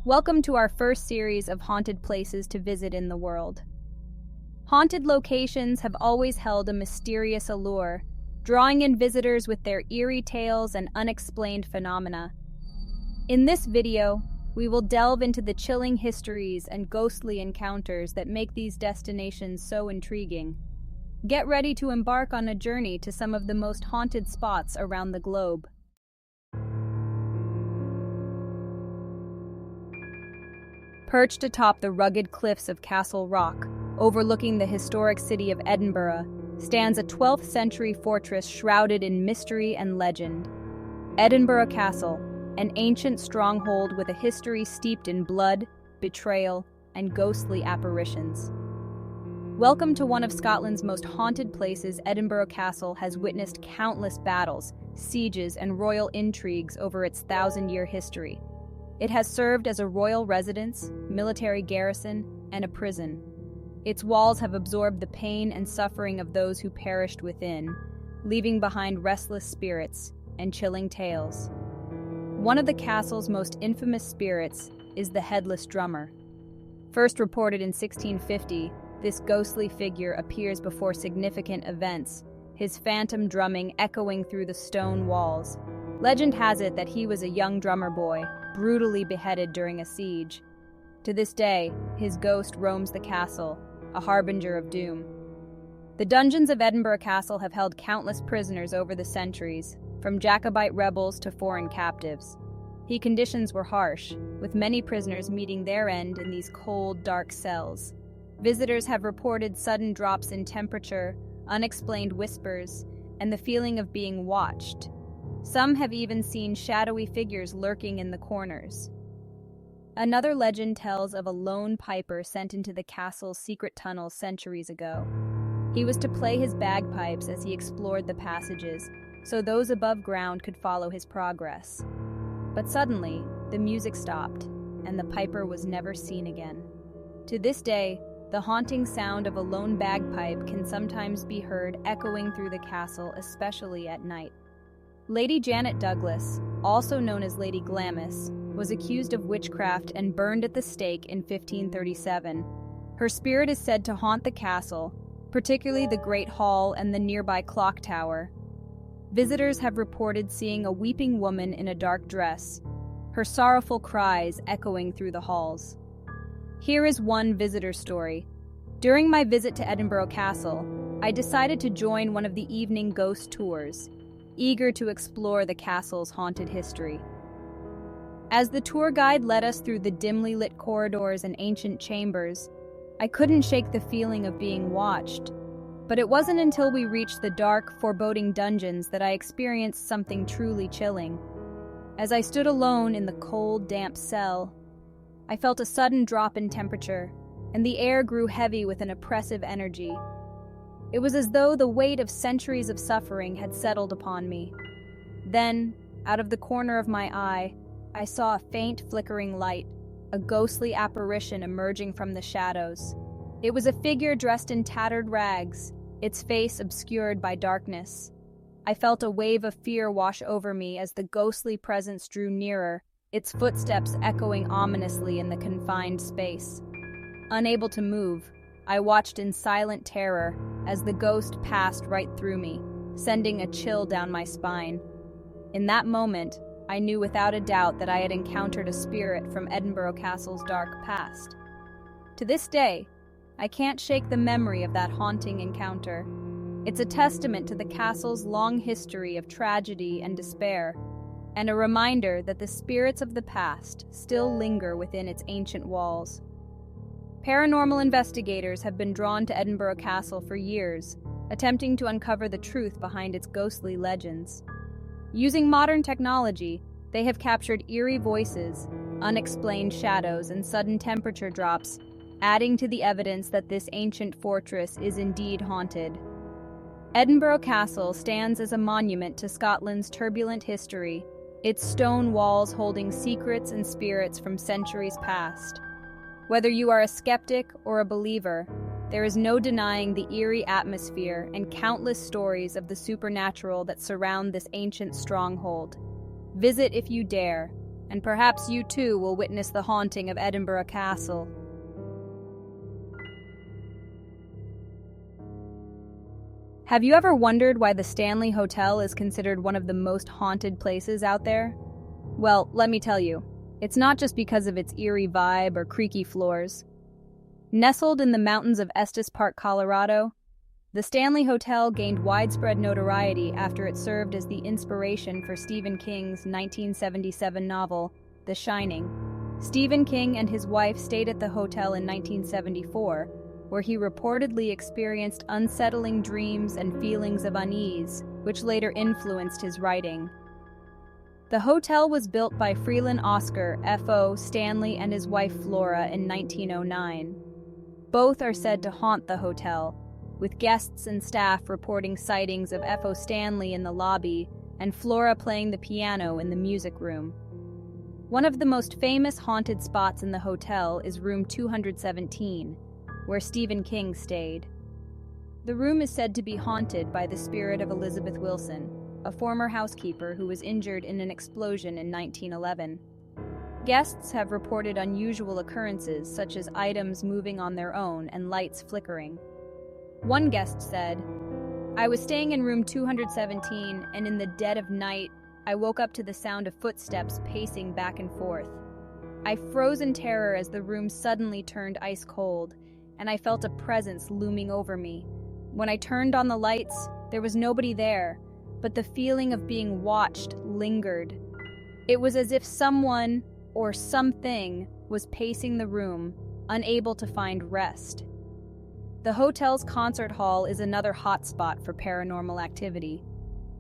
Welcome to our first series of haunted places to visit in the world. Haunted locations have always held a mysterious allure, drawing in visitors with their eerie tales and unexplained phenomena. In this video, we will delve into the chilling histories and ghostly encounters that make these destinations so intriguing. Get ready to embark on a journey to some of the most haunted spots around the globe. Perched atop the rugged cliffs of Castle Rock, overlooking the historic city of Edinburgh, stands a 12th century fortress shrouded in mystery and legend. Edinburgh Castle, an ancient stronghold with a history steeped in blood, betrayal, and ghostly apparitions. Welcome to one of Scotland's most haunted places. Edinburgh Castle has witnessed countless battles, sieges, and royal intrigues over its thousand-year history. It has served as a royal residence, military garrison, and a prison. Its walls have absorbed the pain and suffering of those who perished within, leaving behind restless spirits and chilling tales. One of the castle's most infamous spirits is the Headless Drummer. First reported in 1650, this ghostly figure appears before significant events, his phantom drumming echoing through the stone walls. Legend has it that he was a young drummer boy, brutally beheaded during a siege. To this day, his ghost roams the castle, a harbinger of doom. The dungeons of Edinburgh Castle have held countless prisoners over the centuries, from Jacobite rebels to foreign captives. The conditions were harsh, with many prisoners meeting their end in these cold, dark cells. Visitors have reported sudden drops in temperature, unexplained whispers, and the feeling of being watched. Some have even seen shadowy figures lurking in the corners. Another legend tells of a lone piper sent into the castle's secret tunnels centuries ago. He was to play his bagpipes as he explored the passages, so those above ground could follow his progress. But suddenly, the music stopped, and the piper was never seen again. To this day, the haunting sound of a lone bagpipe can sometimes be heard echoing through the castle, especially at night. Lady Janet Douglas, also known as Lady Glamis, was accused of witchcraft and burned at the stake in 1537. Her spirit is said to haunt the castle, particularly the Great Hall and the nearby clock tower. Visitors have reported seeing a weeping woman in a dark dress, her sorrowful cries echoing through the halls. Here is one visitor story. During my visit to Edinburgh Castle, I decided to join one of the evening ghost tours, eager to explore the castle's haunted history. As the tour guide led us through the dimly lit corridors and ancient chambers, I couldn't shake the feeling of being watched. But it wasn't until we reached the dark, foreboding dungeons that I experienced something truly chilling. As I stood alone in the cold, damp cell, I felt a sudden drop in temperature, and the air grew heavy with an oppressive energy. It was as though the weight of centuries of suffering had settled upon me. Then, out of the corner of my eye, I saw a faint flickering light, a ghostly apparition emerging from the shadows. It was a figure dressed in tattered rags, its face obscured by darkness. I felt a wave of fear wash over me as the ghostly presence drew nearer, its footsteps echoing ominously in the confined space. Unable to move, I watched in silent terror as the ghost passed right through me, sending a chill down my spine. In that moment, I knew without a doubt that I had encountered a spirit from Edinburgh Castle's dark past. To this day, I can't shake the memory of that haunting encounter. It's a testament to the castle's long history of tragedy and despair, and a reminder that the spirits of the past still linger within its ancient walls. Paranormal investigators have been drawn to Edinburgh Castle for years, attempting to uncover the truth behind its ghostly legends. Using modern technology, they have captured eerie voices, unexplained shadows, and sudden temperature drops, adding to the evidence that this ancient fortress is indeed haunted. Edinburgh Castle stands as a monument to Scotland's turbulent history, its stone walls holding secrets and spirits from centuries past. Whether you are a skeptic or a believer, there is no denying the eerie atmosphere and countless stories of the supernatural that surround this ancient stronghold. Visit if you dare, and perhaps you too will witness the haunting of Edinburgh Castle. Have you ever wondered why the Stanley Hotel is considered one of the most haunted places out there? Well, let me tell you, it's not just because of its eerie vibe or creaky floors. Nestled in the mountains of Estes Park, Colorado, the Stanley Hotel gained widespread notoriety after it served as the inspiration for Stephen King's 1977 novel, The Shining. Stephen King and his wife stayed at the hotel in 1974, where he reportedly experienced unsettling dreams and feelings of unease, which later influenced his writing. The hotel was built by Freeland Oscar F.O. Stanley and his wife Flora in 1909. Both are said to haunt the hotel, with guests and staff reporting sightings of F.O. Stanley in the lobby and Flora playing the piano in the music room. One of the most famous haunted spots in the hotel is room 217, where Stephen King stayed. The room is said to be haunted by the spirit of Elizabeth Wilson, a former housekeeper who was injured in an explosion in 1911. Guests have reported unusual occurrences such as items moving on their own and lights flickering. One guest said, "I was staying in room 217 and in the dead of night, I woke up to the sound of footsteps pacing back and forth. I froze in terror as the room suddenly turned ice cold, and I felt a presence looming over me. When I turned on the lights, there was nobody there, but the feeling of being watched lingered. It was as if someone or something was pacing the room, unable to find rest." The hotel's concert hall is another hotspot for paranormal activity.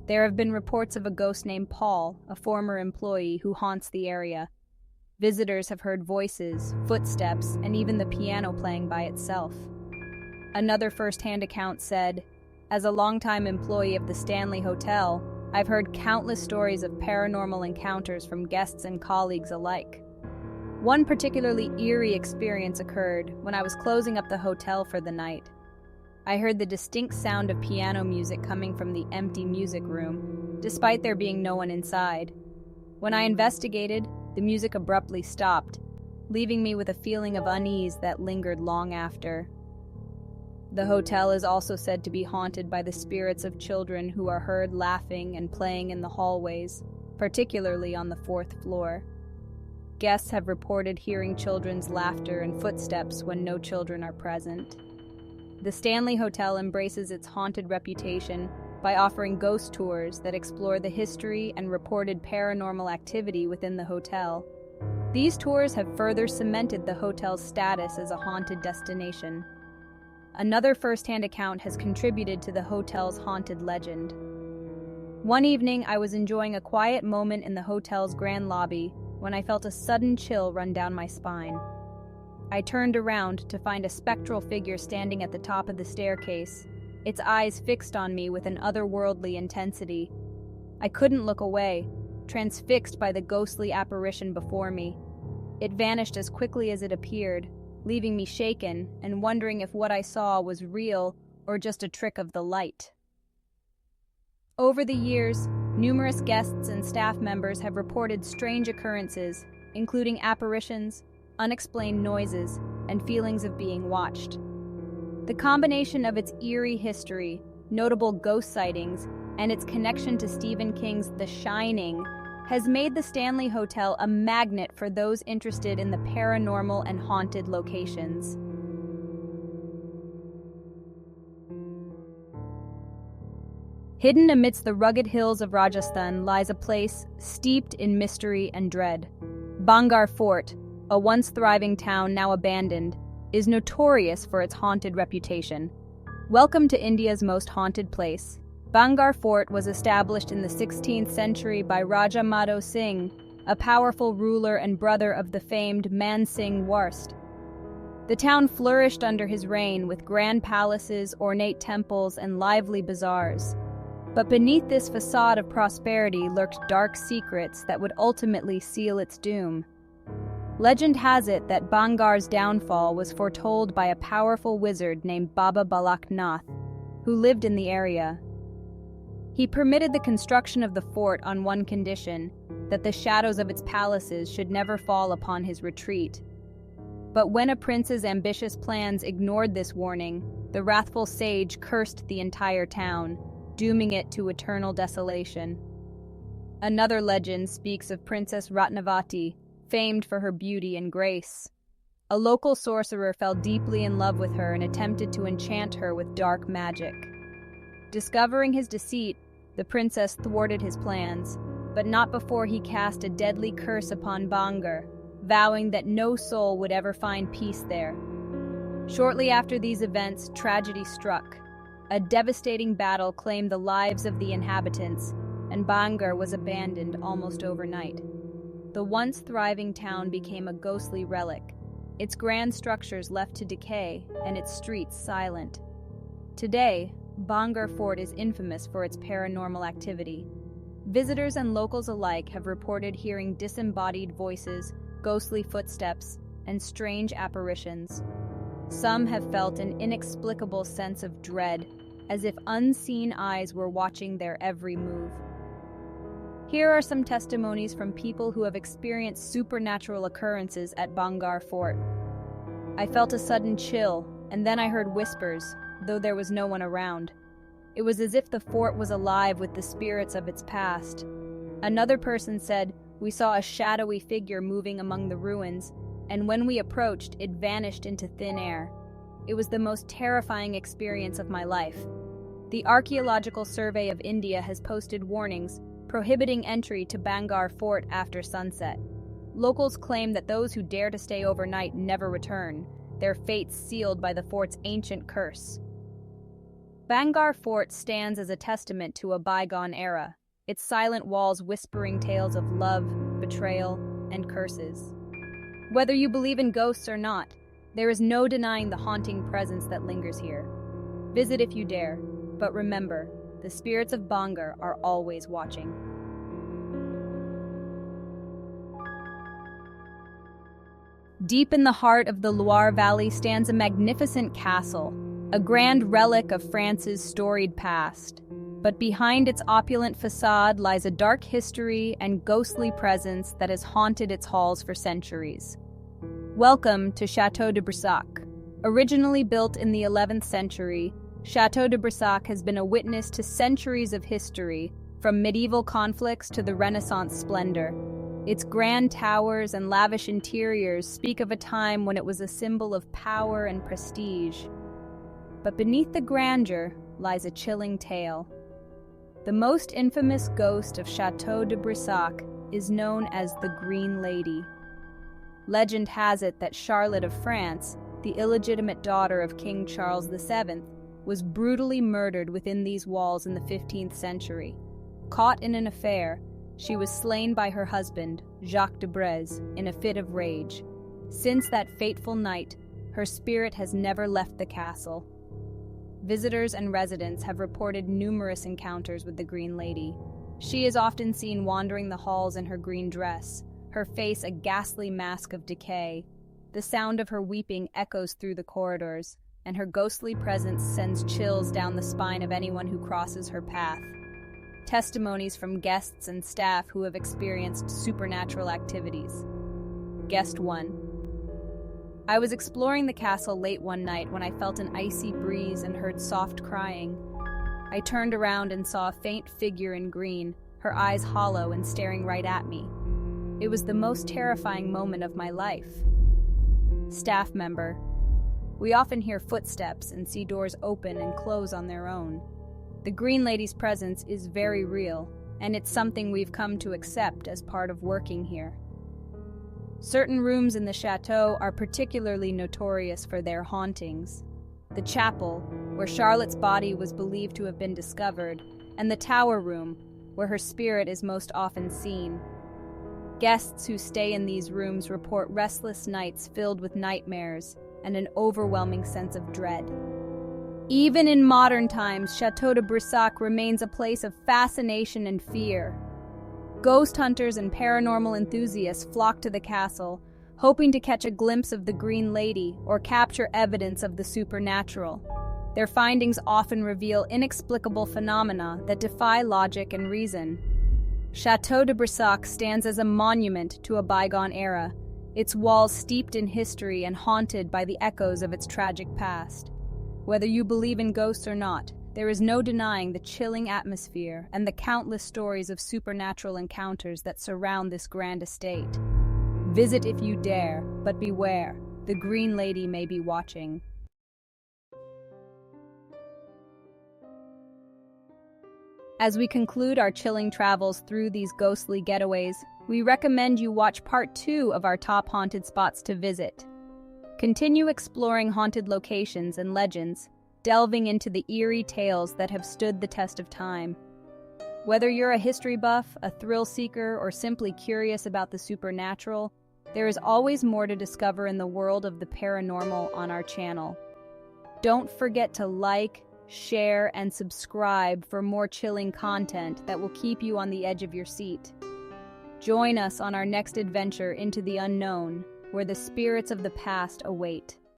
There have been reports of a ghost named Paul, a former employee who haunts the area. Visitors have heard voices, footsteps, and even the piano playing by itself. Another first-hand account said, "As a longtime employee of the Stanley Hotel, I've heard countless stories of paranormal encounters from guests and colleagues alike. One particularly eerie experience occurred when I was closing up the hotel for the night. I heard the distinct sound of piano music coming from the empty music room, despite there being no one inside. When I investigated, the music abruptly stopped, leaving me with a feeling of unease that lingered long after." The hotel is also said to be haunted by the spirits of children who are heard laughing and playing in the hallways, particularly on the 4th floor. Guests have reported hearing children's laughter and footsteps when no children are present. The Stanley Hotel embraces its haunted reputation by offering ghost tours that explore the history and reported paranormal activity within the hotel. These tours have further cemented the hotel's status as a haunted destination. Another first-hand account has contributed to the hotel's haunted legend. One evening, I was enjoying a quiet moment in the hotel's grand lobby when I felt a sudden chill run down my spine. I turned around to find a spectral figure standing at the top of the staircase, its eyes fixed on me with an otherworldly intensity. I couldn't look away, transfixed by the ghostly apparition before me. It vanished as quickly as it appeared, leaving me shaken and wondering if what I saw was real or just a trick of the light. Over the years, numerous guests and staff members have reported strange occurrences, including apparitions, unexplained noises, and feelings of being watched. The combination of its eerie history, notable ghost sightings, and its connection to Stephen King's The Shining has made the Stanley Hotel a magnet for those interested in the paranormal and haunted locations. Hidden amidst the rugged hills of Rajasthan lies a place steeped in mystery and dread. Bhangarh Fort, a once thriving town now abandoned, is notorious for its haunted reputation. Welcome to India's most haunted place. Bhangarh Fort was established in the 16th century by Raja Madho Singh, a powerful ruler and brother of the famed Man Singh Warst. The town flourished under his reign with grand palaces, ornate temples, and lively bazaars. But beneath this facade of prosperity lurked dark secrets that would ultimately seal its doom. Legend has it that Bhangarh's downfall was foretold by a powerful wizard named Baba Balak Nath, who lived in the area. He permitted the construction of the fort on one condition, that the shadows of its palaces should never fall upon his retreat. But when a prince's ambitious plans ignored this warning, the wrathful sage cursed the entire town, dooming it to eternal desolation. Another legend speaks of Princess Ratnavati, famed for her beauty and grace. A local sorcerer fell deeply in love with her and attempted to enchant her with dark magic. Discovering his deceit, the princess thwarted his plans, but not before he cast a deadly curse upon Bhangarh, vowing that no soul would ever find peace there. Shortly after these events, tragedy struck. A devastating battle claimed the lives of the inhabitants, and Bhangarh was abandoned almost overnight. The once thriving town became a ghostly relic, its grand structures left to decay and its streets silent. Today, Bhangarh Fort is infamous for its paranormal activity. Visitors and locals alike have reported hearing disembodied voices, ghostly footsteps, and strange apparitions. Some have felt an inexplicable sense of dread, as if unseen eyes were watching their every move. Here are some testimonies from people who have experienced supernatural occurrences at Bhangarh Fort. I felt a sudden chill, and then I heard whispers, though there was no one around. It was as if the fort was alive with the spirits of its past. Another person said, "We saw a shadowy figure moving among the ruins, and when we approached, it vanished into thin air. It was the most terrifying experience of my life." The Archaeological Survey of India has posted warnings prohibiting entry to Bhangarh Fort after sunset. Locals claim that those who dare to stay overnight never return, their fates sealed by the fort's ancient curse. Bhangarh Fort stands as a testament to a bygone era, its silent walls whispering tales of love, betrayal, and curses. Whether you believe in ghosts or not, there is no denying the haunting presence that lingers here. Visit if you dare, but remember, the spirits of Bhangarh are always watching. Deep in the heart of the Loire Valley stands a magnificent castle, a grand relic of France's storied past. But behind its opulent facade lies a dark history and ghostly presence that has haunted its halls for centuries. Welcome to Chateau de Brissac. Originally built in the 11th century, Chateau de Brissac has been a witness to centuries of history, from medieval conflicts to the Renaissance splendor. Its grand towers and lavish interiors speak of a time when it was a symbol of power and prestige. But beneath the grandeur lies a chilling tale. The most infamous ghost of Chateau de Brissac is known as the Green Lady. Legend has it that Charlotte of France, the illegitimate daughter of King Charles VII, was brutally murdered within these walls in the 15th century. Caught in an affair, she was slain by her husband, Jacques de Brez, in a fit of rage. Since that fateful night, her spirit has never left the castle. Visitors and residents have reported numerous encounters with the Green Lady. She is often seen wandering the halls in her green dress, her face a ghastly mask of decay. The sound of her weeping echoes through the corridors, and her ghostly presence sends chills down the spine of anyone who crosses her path. Testimonies from guests and staff who have experienced supernatural activities. Guest 1. I was exploring the castle late one night when I felt an icy breeze and heard soft crying. I turned around and saw a faint figure in green, her eyes hollow and staring right at me. It was the most terrifying moment of my life. Staff member. We often hear footsteps and see doors open and close on their own. The Green Lady's presence is very real, and it's something we've come to accept as part of working here. Certain rooms in the chateau are particularly notorious for their hauntings. The chapel, where Charlotte's body was believed to have been discovered, and the tower room, where her spirit is most often seen. Guests who stay in these rooms report restless nights filled with nightmares and an overwhelming sense of dread. Even in modern times, Chateau de Brissac remains a place of fascination and fear. Ghost hunters and paranormal enthusiasts flock to the castle, hoping to catch a glimpse of the Green Lady or capture evidence of the supernatural. Their findings often reveal inexplicable phenomena that defy logic and reason. Chateau de Brissac stands as a monument to a bygone era, its walls steeped in history and haunted by the echoes of its tragic past. Whether you believe in ghosts or not, there is no denying the chilling atmosphere and the countless stories of supernatural encounters that surround this grand estate. Visit if you dare, but beware, the Green Lady may be watching. As we conclude our chilling travels through these ghostly getaways, we recommend you watch part 2 of our top haunted spots to visit. Continue exploring haunted locations and legends, delving into the eerie tales that have stood the test of time. Whether you're a history buff, a thrill seeker, or simply curious about the supernatural, there is always more to discover in the world of the paranormal on our channel. Don't forget to like, share, and subscribe for more chilling content that will keep you on the edge of your seat. Join us on our next adventure into the unknown, where the spirits of the past await.